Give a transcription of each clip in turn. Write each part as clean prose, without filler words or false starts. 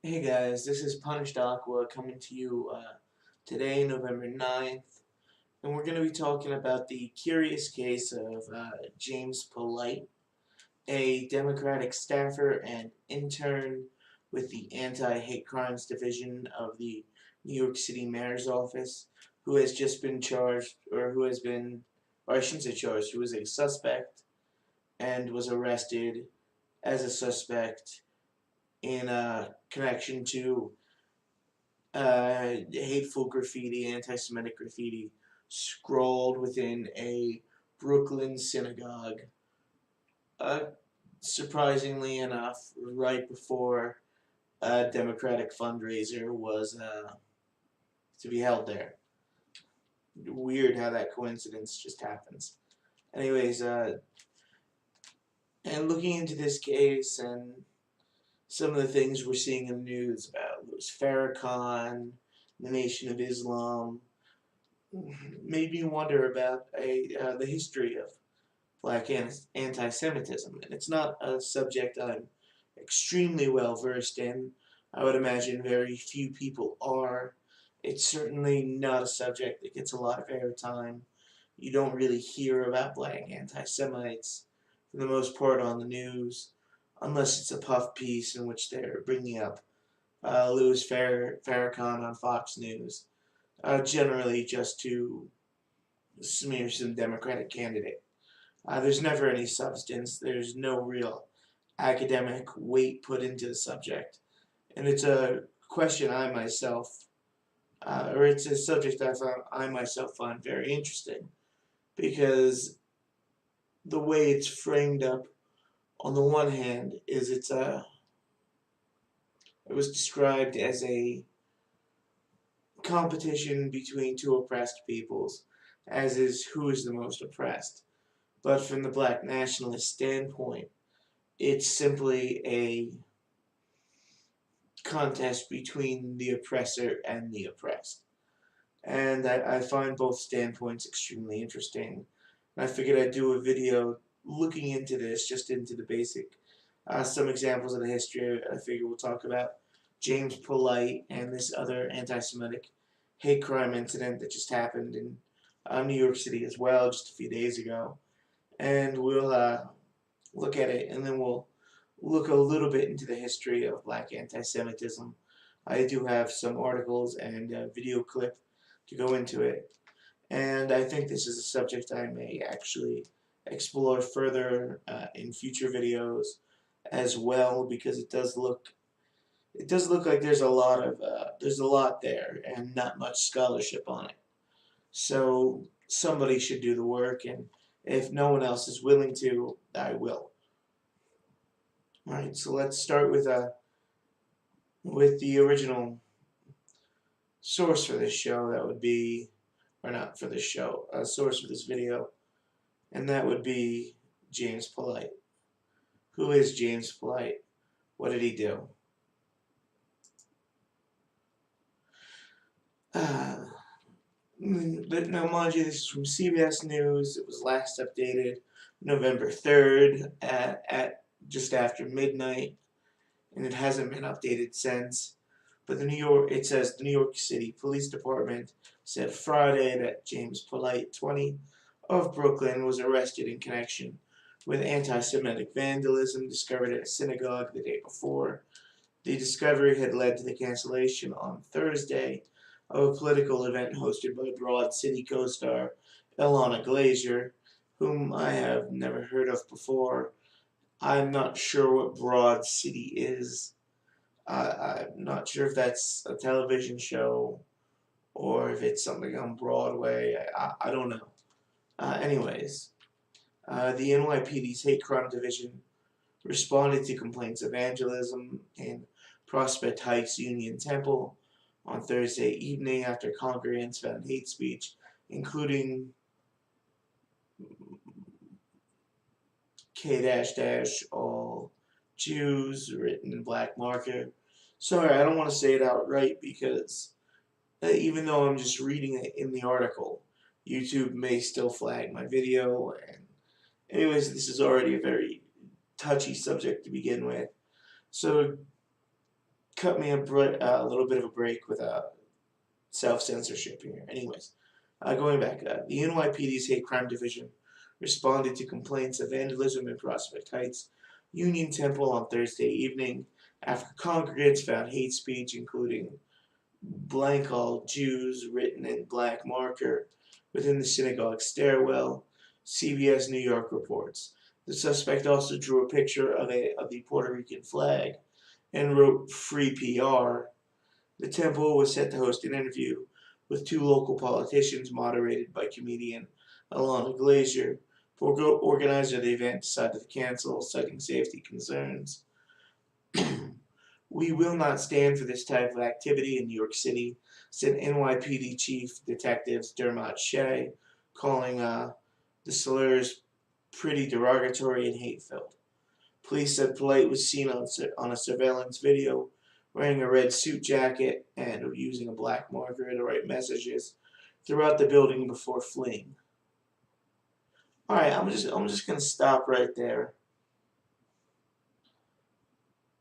Hey guys, this is Punished Aqua coming to you today, November 9th, and we're going to be talking about the curious case of James Polite, a Democratic staffer and intern with the Anti-Hate Crimes Division of the New York City Mayor's Office, who has just been charged, or I shouldn't say charged, who was a suspect and was arrested as a suspect in connection to hateful graffiti, anti-Semitic graffiti, scrawled within a Brooklyn synagogue. Uh, Surprisingly enough, right before a Democratic fundraiser was to be held there. Weird how that coincidence just happens. Anyways, and looking into this case and some of the things we're seeing in the news about Louis Farrakhan, the Nation of Islam, made me wonder about the history of black anti-Semitism, and it's not a subject I'm extremely well versed in. I would imagine very few people are. It's certainly not a subject that gets a lot of airtime. You don't really hear about black anti-Semites for the most part on the news, unless it's a puff piece in which they're bringing up Louis Farrakhan on Fox News, generally just to smear some Democratic candidate. There's never any substance. There's no real academic weight put into the subject, and it's a question I myself, or it's a subject I myself find very interesting because the way it's framed up, on the one hand, is it was described as a competition between two oppressed peoples, as is who is the most oppressed. But from the black nationalist standpoint, it's simply a contest between the oppressor and the oppressed. And I find both standpoints extremely interesting. And I figured I'd do a video looking into this, just into the basic, some examples of the history. I figure we'll talk about James Polite and this other anti-Semitic hate crime incident that just happened in New York City as well, just a few days ago. And we'll look at it, and then we'll look a little bit into the history of black anti-Semitism. I do have some articles and a video clip to go into it, and I think this is a subject I may actually explore further in future videos as well, because it does look like there's a lot there and not much scholarship on it. So somebody should do the work, and if no one else is willing to, I will. Alright, so let's start with the original source for this show. That would be, or not for this show, a source for this video, and that would be James Polite. Who is James Polite? What did he do? But now, mind you, this is from CBS News. It was last updated November 3rd at just after midnight, and it hasn't been updated since. But it says the New York City Police Department said Friday that James Polite, 20, of Brooklyn, was arrested in connection with anti-Semitic vandalism discovered at a synagogue the day before. The discovery had led to the cancellation on Thursday of a political event hosted by Broad City co-star Ilana Glazer, whom I have never heard of before. I'm not sure what Broad City is. I'm not sure if that's a television show or if it's something on Broadway. I don't know. Anyways, the NYPD's Hate Crime Division responded to complaints of vandalism in Prospect Heights Union Temple on Thursday evening after congregants found hate speech, including K-all Jews written in black marker. Sorry, I don't want to say it outright because even though I'm just reading it in the article, YouTube may still flag my video. And anyways, this is already a very touchy subject to begin with. So cut me a little bit of a break with self-censorship here. Anyways, going back, the NYPD's hate crime division responded to complaints of vandalism in Prospect Heights Union Temple on Thursday evening after congregants found hate speech, including blank all Jews written in black marker within the synagogue stairwell, CBS New York reports. The suspect also drew a picture of the Puerto Rican flag and wrote "Free PR." The temple was set to host an interview with two local politicians moderated by comedian Alana Glazer. The organizer of the event decided to cancel, citing safety concerns. "We will not stand for this type of activity in New York City," said NYPD Chief Detectives Dermot Shea, calling the slurs pretty derogatory and hate-filled. Police said Polite was seen on a surveillance video wearing a red suit jacket and using a black marker to write messages throughout the building before fleeing. Alright, I'm just gonna stop right there.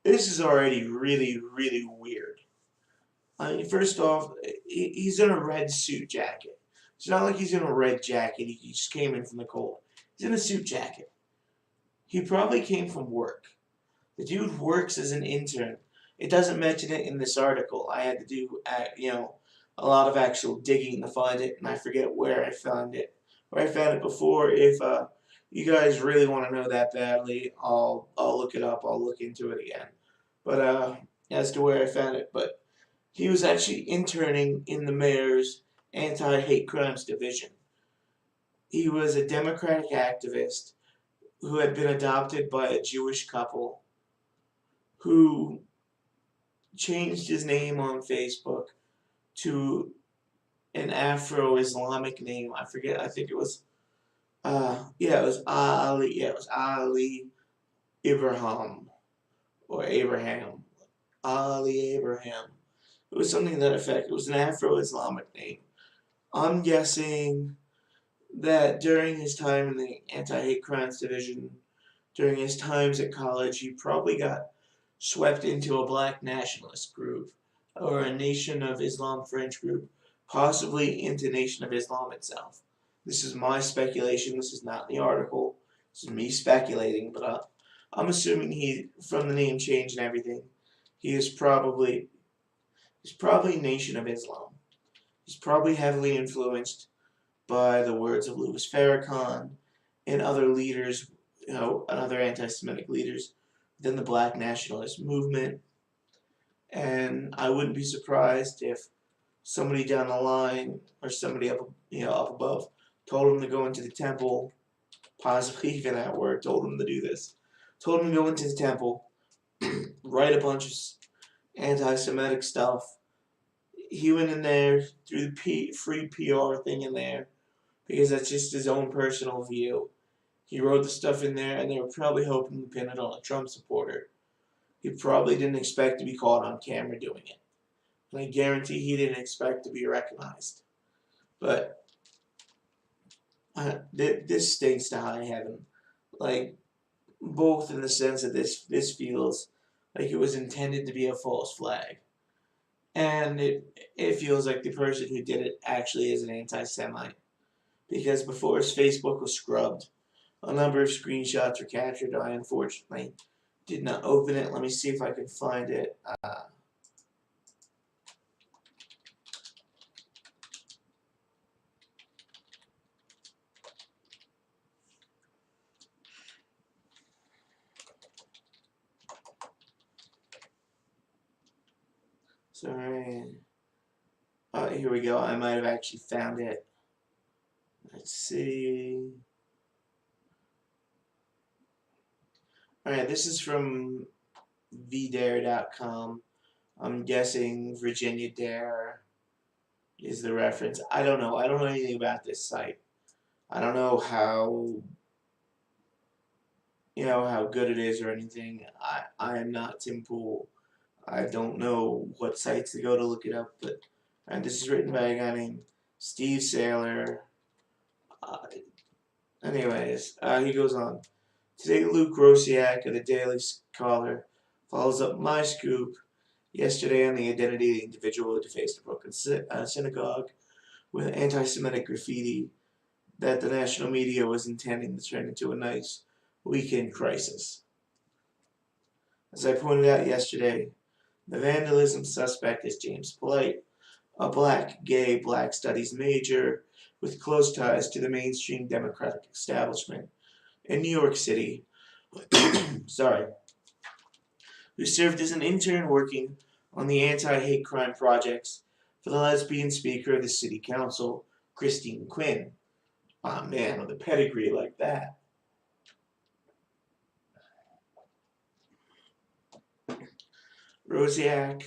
This is already really, really weird. I mean, first off, he's in a red suit jacket. It's not like he's in a red jacket. He just came in from the cold. He's in a suit jacket. He probably came from work. The dude works as an intern. It doesn't mention it in this article. I had to do, a lot of actual digging to find it, and I forget where I found it. Where I found it before. If you guys really want to know that badly, I'll look it up. I'll look into it again. But as to where I found it, but he was actually interning in the mayor's anti-hate crimes division. He was a Democratic activist who had been adopted by a Jewish couple who changed his name on Facebook to an Afro-Islamic name. I forget. I think it was. It was Ali. Yeah, it was Ali Ibrahim or Abraham. Ali Abraham. It was something to that effect. It was an Afro-Islamic name. I'm guessing that during his time in the anti-hate crimes division, during his times at college, he probably got swept into a black nationalist group or a Nation of Islam fringe group, possibly into Nation of Islam itself. This is my speculation. This is not in the article. This is me speculating, but I'm assuming from the name change and everything, he's probably Nation of Islam. He's probably heavily influenced by the words of Louis Farrakhan and other leaders, and other anti-Semitic leaders within the black nationalist movement. And I wouldn't be surprised if somebody down the line or somebody up above told him to go into the temple, possibly even at work, told him to do this. Told him to go into the temple, write a bunch of anti-Semitic stuff. He went in there, threw the free PR thing in there, because that's just his own personal view. He wrote the stuff in there, and they were probably hoping to pin it on a Trump supporter. He probably didn't expect to be caught on camera doing it. And I guarantee he didn't expect to be recognized. But this stinks to high heaven. Like, both in the sense that this feels like it was intended to be a false flag. And it feels like the person who did it actually is an anti-Semite. Because before his Facebook was scrubbed, a number of screenshots were captured. I unfortunately did not open it. Let me see if I can find it. Sorry. Here we go. I might have actually found it. Let's see. Alright, this is from vdare.com. I'm guessing Virginia Dare is the reference. I don't know. I don't know anything about this site. I don't know how good it is or anything. I am not Tim Pool. I don't know what sites to go to look it up, but this is written by a guy named Steve Saylor. He goes on. Today, Luke Rosiak of the Daily Caller follows up my scoop yesterday on the identity of the individual who defaced a Brooklyn synagogue with anti-Semitic graffiti that the national media was intending to turn into a nice weekend crisis. As I pointed out yesterday, the vandalism suspect is James Polite, a black, gay, black studies major with close ties to the mainstream Democratic establishment in New York City, who served as an intern working on the anti-hate crime projects for the lesbian speaker of the city council, Christine Quinn. Ah, man, with a pedigree like that. Rosiak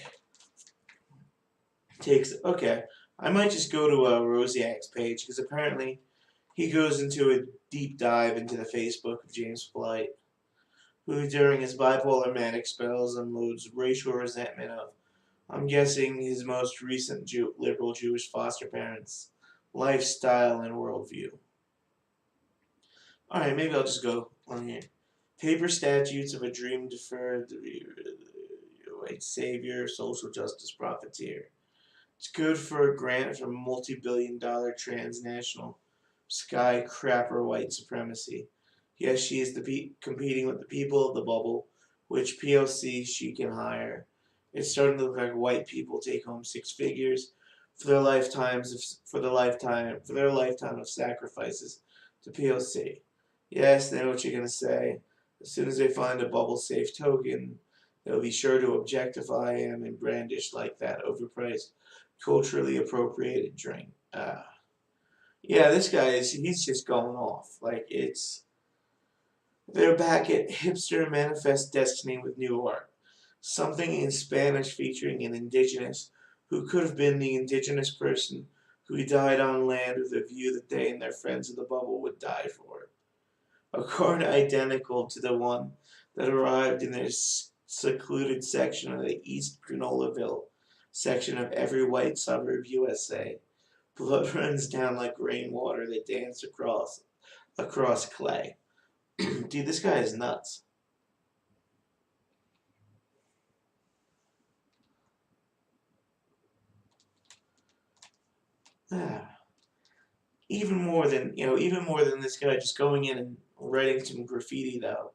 takes, okay, I might just go to Rosiak's page, because apparently he goes into a deep dive into the Facebook of James Polite, who during his bipolar manic spells unloads racial resentment of, I'm guessing, his most recent liberal Jewish foster parents' lifestyle and worldview. Alright, maybe I'll just go on here. Paper statutes of a dream deferred, white savior, social justice profiteer. It's good for a grant from multi-billion-dollar transnational skyscraper white supremacy. Yes, she is competing with the people of the bubble, which PLC she can hire. It's starting to look like white people take home six figures for their lifetime of sacrifices to PLC. Yes, they know what you're gonna say. As soon as they find a bubble-safe token, they'll be sure to objectify him and brandish like that overpriced, culturally appropriated drink. Yeah, this guy he's just going off. Like, they're back at Hipster Manifest Destiny with new art. Something in Spanish featuring an indigenous who could have been the indigenous person who died on land with a view that they and their friends of the bubble would die for. A card identical to the one that arrived in their secluded section of the East Granolaville section of every white suburb USA. Blood runs down like rainwater that dance across clay. Dude, this guy is nuts. Even more than this guy just going in and writing some graffiti, though.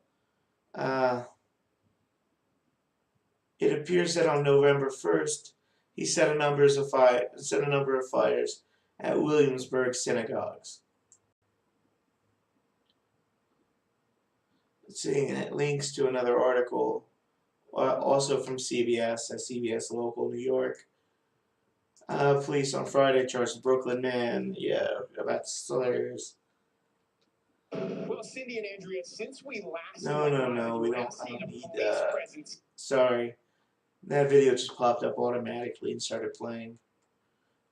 It appears that on November 1st, he set a number of fires at Williamsburg synagogues. Seeing it links to another article, also from CBS, CBS Local New York. Police on Friday charged a Brooklyn man. Yeah, that's hilarious. Well, Cindy and Andrea, since we last No, we don't. I don't need. Sorry, that video just popped up automatically and started playing.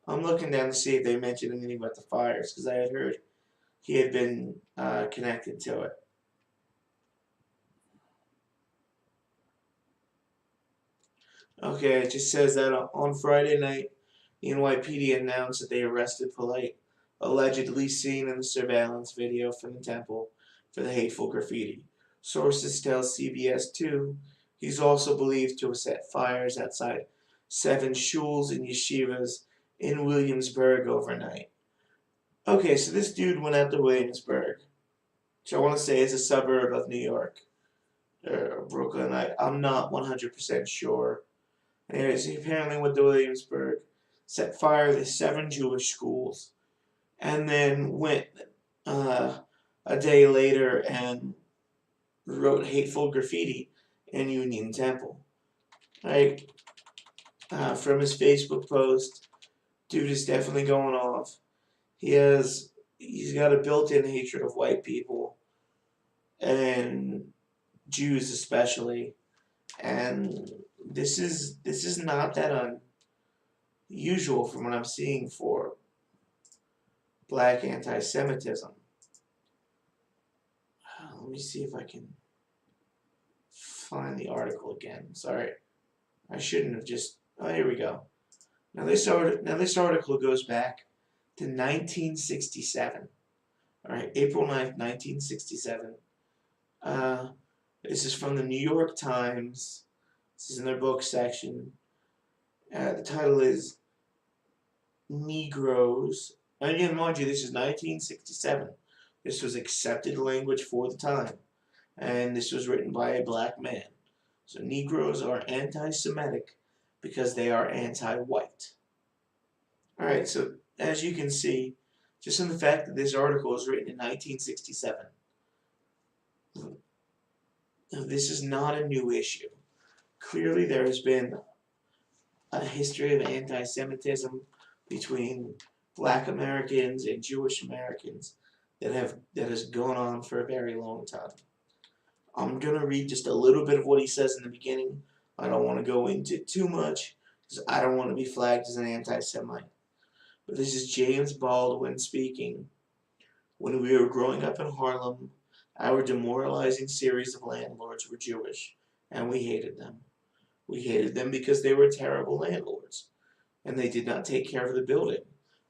I'm looking down to see if they mentioned anything about the fires, because I had heard he had been connected to it. Okay, it just says that on Friday night, the NYPD announced that they arrested Polite, allegedly seen in the surveillance video from the temple, for the hateful graffiti. Sources tell CBS 2 he's also believed to have set fires outside 7 shuls and yeshivas in Williamsburg overnight. Okay, so this dude went out to Williamsburg, which I want to say is a suburb of New York, or Brooklyn. I'm not 100% sure. Anyways, he apparently went to Williamsburg, set fire to 7 Jewish schools, and then went a day later and wrote hateful graffiti in Union Temple. Like, from his Facebook post, dude is definitely going off. He's got a built-in hatred of white people and Jews especially, and this is not that unusual from what I'm seeing for black anti-Semitism. Let me see if I can find the article again. Sorry, I shouldn't have just. Oh, here we go. Now this article goes back to 1967. All right, April 9th, 1967. This is from the New York Times. This is in their book section. The title is Negroes. And again, mind you, this is 1967. This was accepted language for the time, and this was written by a black man. So Negroes are anti-Semitic because they are anti-white. Alright, so as you can see, just in the fact that this article was written in 1967, this is not a new issue. Clearly there has been a history of anti-Semitism between black Americans and Jewish Americans that has gone on for a very long time. I'm going to read just a little bit of what he says in the beginning. I don't want to go into too much because I don't want to be flagged as an anti-Semite. But this is James Baldwin speaking. When we were growing up in Harlem, our demoralizing series of landlords were Jewish, and we hated them. We hated them because they were terrible landlords, and they did not take care of the building.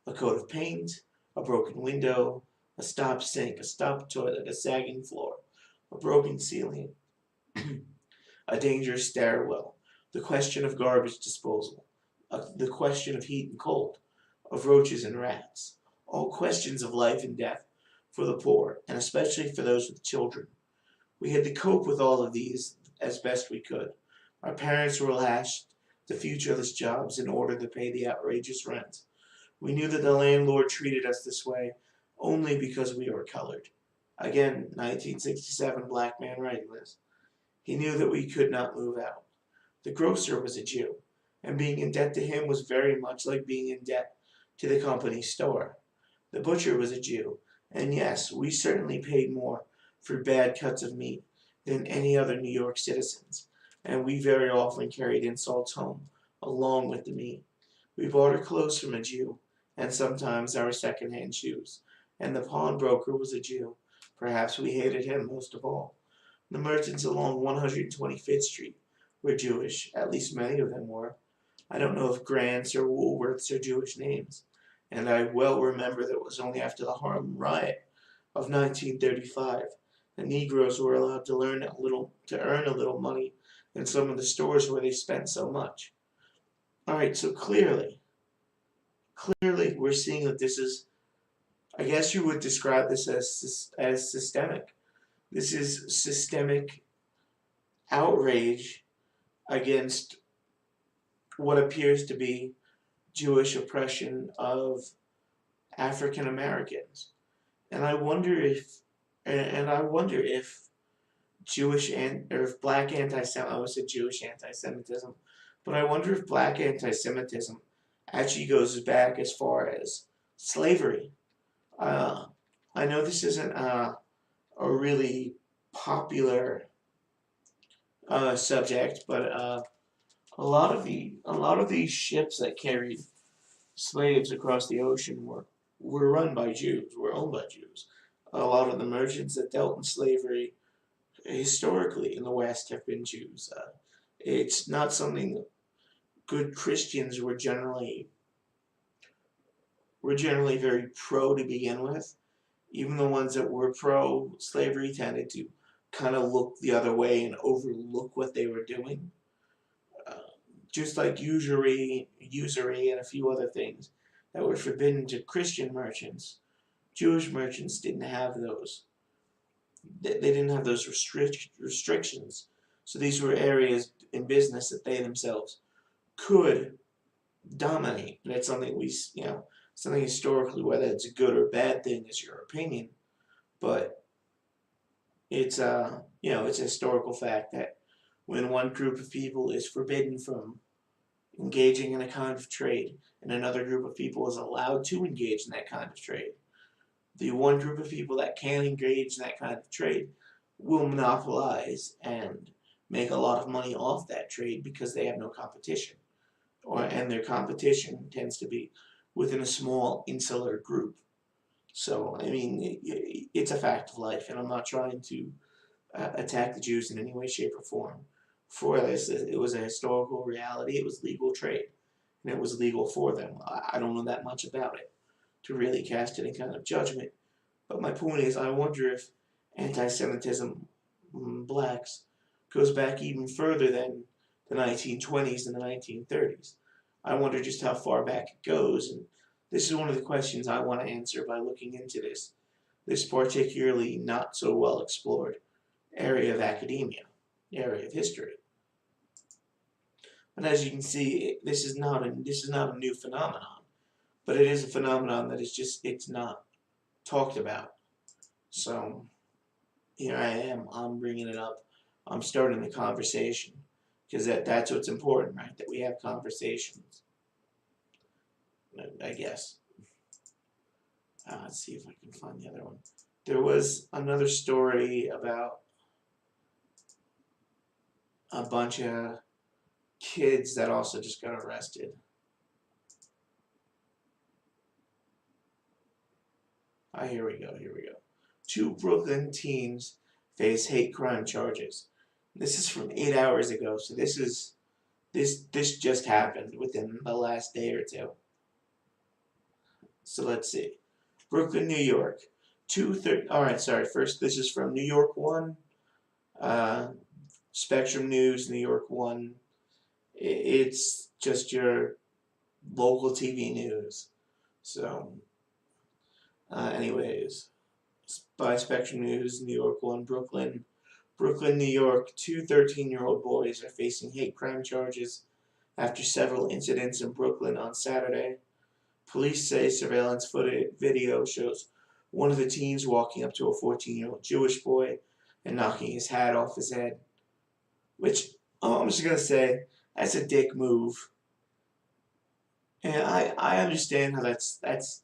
A coat of paint, a broken window, a stopped sink, a stopped toilet, a sagging floor, a broken ceiling, a dangerous stairwell, the question of garbage disposal, the question of heat and cold, of roaches and rats, all questions of life and death for the poor, and especially for those with children. We had to cope with all of these as best we could. Our parents were lashed to futureless jobs in order to pay the outrageous rent. We knew that the landlord treated us this way only because we were colored. Again, 1967 black man writing this. He knew that we could not move out. The grocer was a Jew, and being in debt to him was very much like being in debt to the company store. The butcher was a Jew, and yes, we certainly paid more for bad cuts of meat than any other New York citizens, and we very often carried insults home along with the meat. We bought our clothes from a Jew, and sometimes our second-hand shoes, and the pawnbroker was a Jew. Perhaps we hated him most of all. The merchants along 125th Street were Jewish, at least many of them were. I don't know if Grants or Woolworths are Jewish names, and I well remember that it was only after the Harlem Riot of 1935 the Negroes were allowed to earn a little money in some of the stores where they spent so much. All right, so clearly, we're seeing that this is. I guess you would describe this as systemic. This is systemic outrage against what appears to be Jewish oppression of African Americans. And I wonder if, and I wonder if or if black anti-Semitism, I always said Jewish anti-Semitism, but I wonder if black anti-Semitism actually goes back as far as slavery. Uh, I know this isn't a really popular subject, but a lot of these ships that carried slaves across the ocean were run by Jews, were owned by Jews. A lot of the merchants that dealt in slavery historically in the West have been Jews. It's not something good Christians were generally very pro to begin with. Even the ones that were pro slavery tended to kind of look the other way and overlook what they were doing. Uh, just like usury, and a few other things that were forbidden to Christian merchants, Jewish merchants didn't have those. They didn't have those restrictions. So these were areas in business that they themselves could dominate. And it's something something historically, whether it's a good or bad thing is your opinion, but it's it's a historical fact that when one group of people is forbidden from engaging in a kind of trade, and another group of people is allowed to engage in that kind of trade, the one group of people that can engage in that kind of trade will monopolize and make a lot of money off that trade because they have no competition, and their competition tends to be within a small insular group. So I mean, it's a fact of life, and I'm not trying to attack the Jews in any way, shape, or form. For this, it was a historical reality. It was legal trade, and it was legal for them. I don't know that much about it to really cast any kind of judgment. But my point is, I wonder if anti-Semitism blacks goes back even further than the 1920s and the 1930s. I wonder just how far back it goes, and this is one of the questions I want to answer by looking into this particularly not so well explored area of academia, area of history. But as you can see, this is not a new phenomenon, but it is a phenomenon that is just it's not talked about. So here I am. I'm bringing it up. I'm starting the conversation because that's what's important, right? That we have conversations. I guess. Let's see if I can find the other one. There was another story about a bunch of kids that also just got arrested. Here we go. Here we go. 2 Brooklyn teens face hate crime charges. This is from 8 hours ago, so this just happened within the last day or two. So let's see. Brooklyn, New York. Alright, sorry. First, this is from New York 1. Spectrum News, New York 1. It's just your local TV news. So, anyways, by Spectrum News, New York 1, Brooklyn. Brooklyn, New York, 2 13-year-old boys are facing hate crime charges after several incidents in Brooklyn on Saturday. Police say surveillance video shows one of the teens walking up to a 14-year-old Jewish boy and knocking his hat off his head. Which, I'm just going to say, that's a dick move. And I understand how that's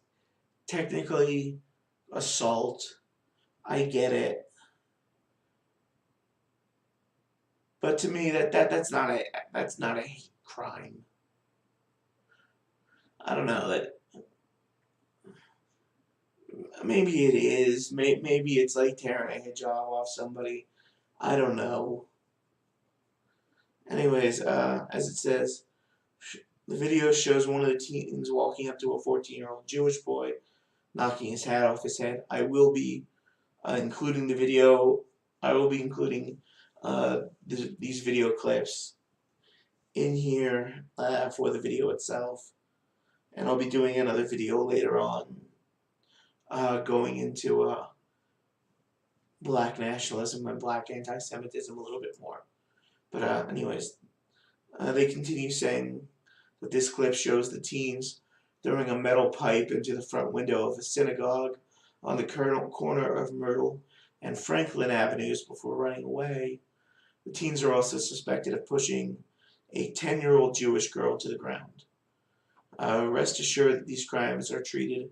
technically assault. I get it. But to me that's not a hate crime. I don't know that maybe it is. Maybe it's like tearing a hijab off somebody. I don't know. Anyways, as it says, the video shows one of the teens walking up to a 14-year-old Jewish boy, knocking his hat off his head. I will be including the video. I will be including these video clips in here for the video itself. And I'll be doing another video later on going into black nationalism and black anti-Semitism a little bit more. But anyways, they continue saying that this clip shows the teens throwing a metal pipe into the front window of a synagogue on the corner of Myrtle and Franklin Avenues before running away. The teens are also suspected of pushing a 10-year-old Jewish girl to the ground. Rest assured that these crimes are treated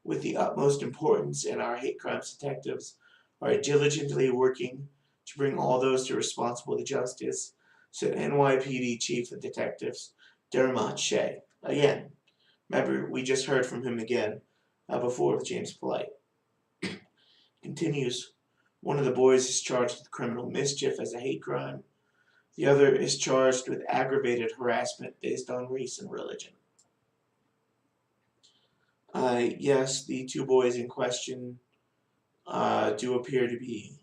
with the utmost importance, and our hate crimes detectives are diligently working to bring all those responsible to justice, said NYPD Chief of Detectives Dermot Shea. Again, remember, we just heard from him again before with James Polite. Continues, one of the boys is charged with criminal mischief as a hate crime. The other is charged with aggravated harassment based on race and religion. Yes, the 2 boys in question do appear to be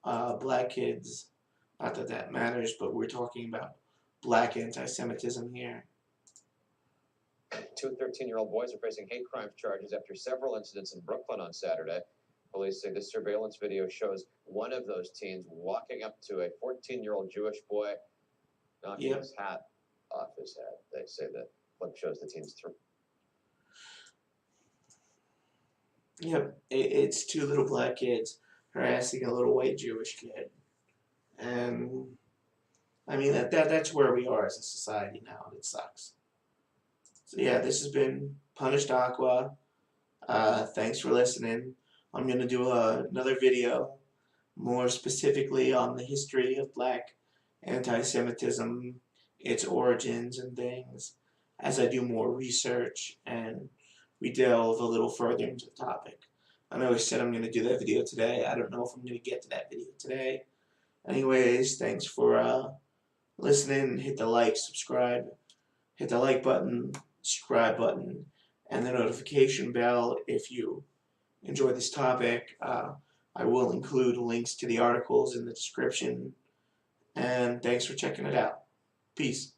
black kids. Not that that matters, but we're talking about black anti-Semitism here. 2 13-year-old boys are facing hate crime charges after several incidents in Brooklyn on Saturday. Police say the surveillance video shows one of those teens walking up to a 14-year-old Jewish boy, knocking his hat off his head. They say the clip shows the teens through. Yep, it's 2 little black kids harassing a little white Jewish kid. And I mean that's where we are as a society now, and it sucks. So yeah, this has been Punished Aqua. Thanks for listening. I'm gonna do another video more specifically on the history of black anti-Semitism, its origins and things, as I do more research and we delve a little further into the topic. I know I said I'm going to do that video today. I don't know if I'm going to get to that video today. Anyways, thanks for listening. Hit the like, subscribe. Hit the like button, subscribe button, and the notification bell if you enjoy this topic. I will include links to the articles in the description. And thanks for checking it out. Peace.